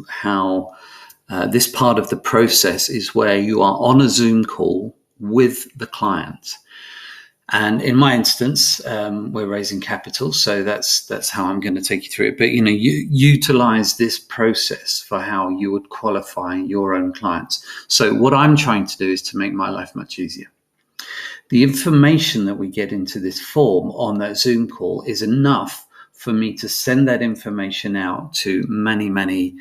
how this part of the process is where you are on a Zoom call with the client. And in my instance, we're raising capital, so that's how I'm going to take you through it. But you utilize this process for how you would qualify your own clients. So what I'm trying to do is to make my life much easier. The information that we get into this form on that Zoom call is enough for me to send that information out to many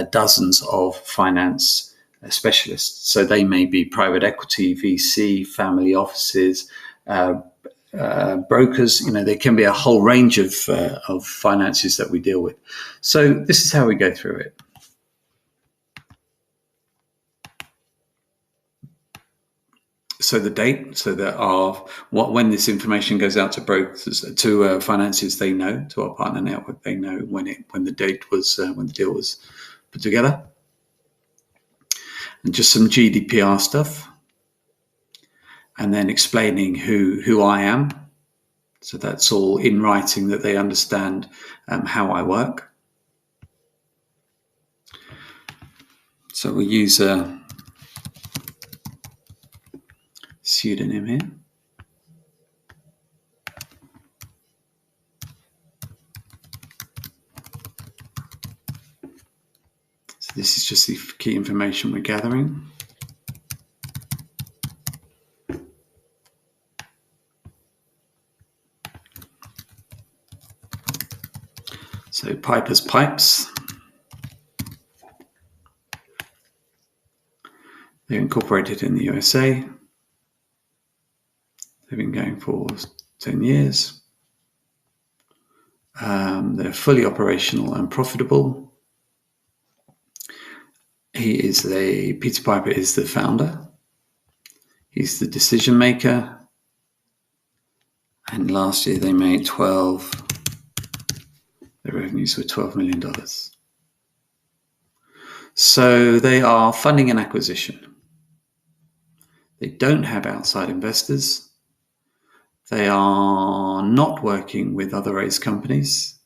dozens of finance specialists. So they may be private equity, VC, family offices, brokers. There can be a whole range of finances that we deal with. So this is how we go through it. So the date, so that when this information goes out to brokers, to finances, they know, to our partner network, they know when the date was, when the deal was put together. And just some GDPR stuff. And then explaining who I am. So that's all in writing, that they understand how I work. So we'll use a pseudonym here. So this is just the key information we're gathering. So Piper's Pipes. They're incorporated in the USA. They've been going for 10 years. They're fully operational and profitable. Peter Piper is the founder. He's the decision maker. And last year they made their revenues were $12 million. So they are funding an acquisition. They don't have outside investors. They are not working with other raise companies.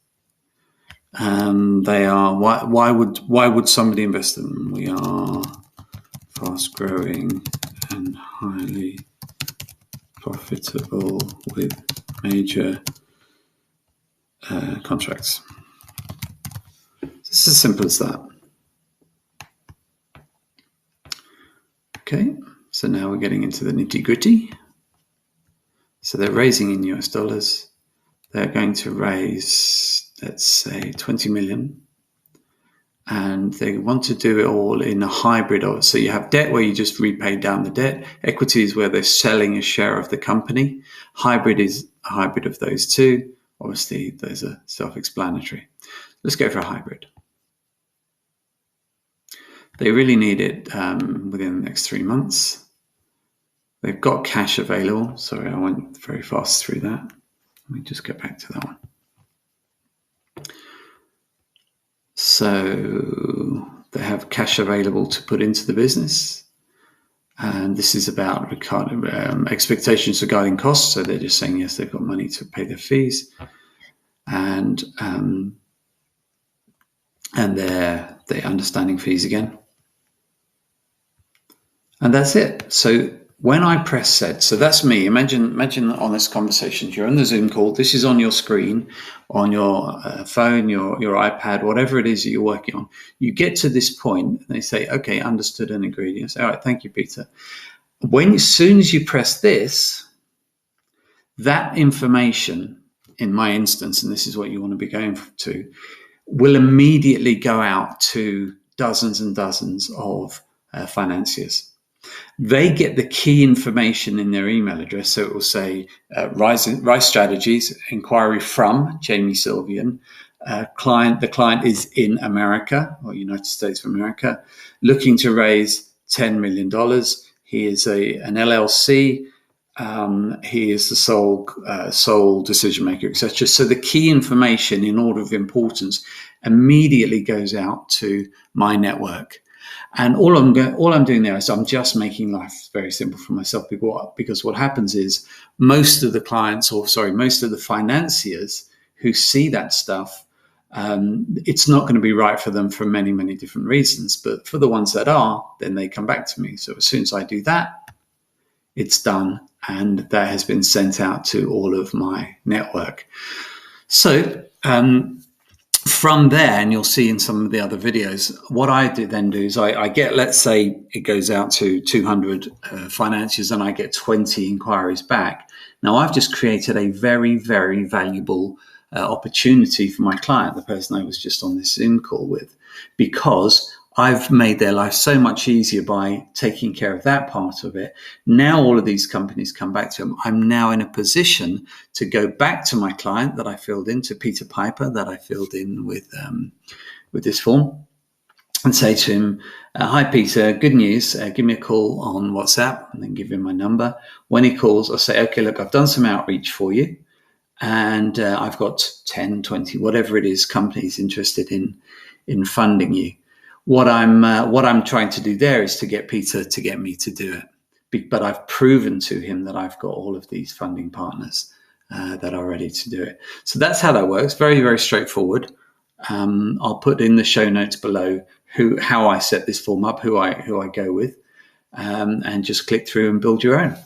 They are. Why would somebody invest in them? We are fast growing and highly profitable with major contracts. It's as simple as that. Okay, so now we're getting into the nitty-gritty. So they're raising in US dollars. They're going to raise, let's say, 20 million. And they want to do it all in a hybrid. So you have debt where you just repay down the debt. Equity is where they're selling a share of the company. Hybrid is a hybrid of those two. Obviously, those are self-explanatory. Let's go for a hybrid. They really need it within the next 3 months. They've got cash available. Sorry, I went very fast through that. Let me just get back to that one. So they have cash available to put into the business. And this is about expectations regarding costs. So they're just saying, yes, they've got money to pay their fees. And they're understanding fees again. And that's it. So when I press send, so that's me. Imagine on this conversation, you're on the Zoom call. This is on your screen, on your phone, your iPad, whatever it is that you're working on. You get to this point, and they say, "Okay, understood and agreed." You say, "All right, thank you, Peter." As soon as you press this, that information, in my instance, and this is what you want to be going to, will immediately go out to dozens and dozens of financiers. They get the key information in their email address. So it will say Rise Strategies, inquiry from Jamie Sylvian. The client is in America or United States of America, looking to raise $10 million. He is an LLC. He is the sole decision maker, etc. So the key information in order of importance immediately goes out to my network. And all I'm doing there is I'm just making life very simple for myself, because what happens is most of the financiers who see that stuff It's not going to be right for them for many, many different reasons. But for the ones that are, then they come back to me. So as soon as I do that, it's done. And that has been sent out to all of my network. So from there, and you'll see in some of the other videos, what I do is I get, let's say it goes out to 200 financiers and I get 20 inquiries back. Now I've just created a very, very valuable opportunity for my client, the person I was just on this Zoom call with, because I've made their life so much easier by taking care of that part of it. Now all of these companies come back to them. I'm now in a position to go back to my client that I filled in, to Peter Piper that I filled in with this form, and say to him, hi, Peter, good news. Give me a call on WhatsApp, and then give him my number. When he calls, I'll say, okay, look, I've done some outreach for you, and I've got 10, 20, whatever it is, companies interested in funding you. What I'm trying to do there is to get Peter to get me to do it. But I've proven to him that I've got all of these funding partners that are ready to do it. So that's how that works. Very, very straightforward. I'll put in the show notes below how I set this form up, who I go with, and just click through and build your own.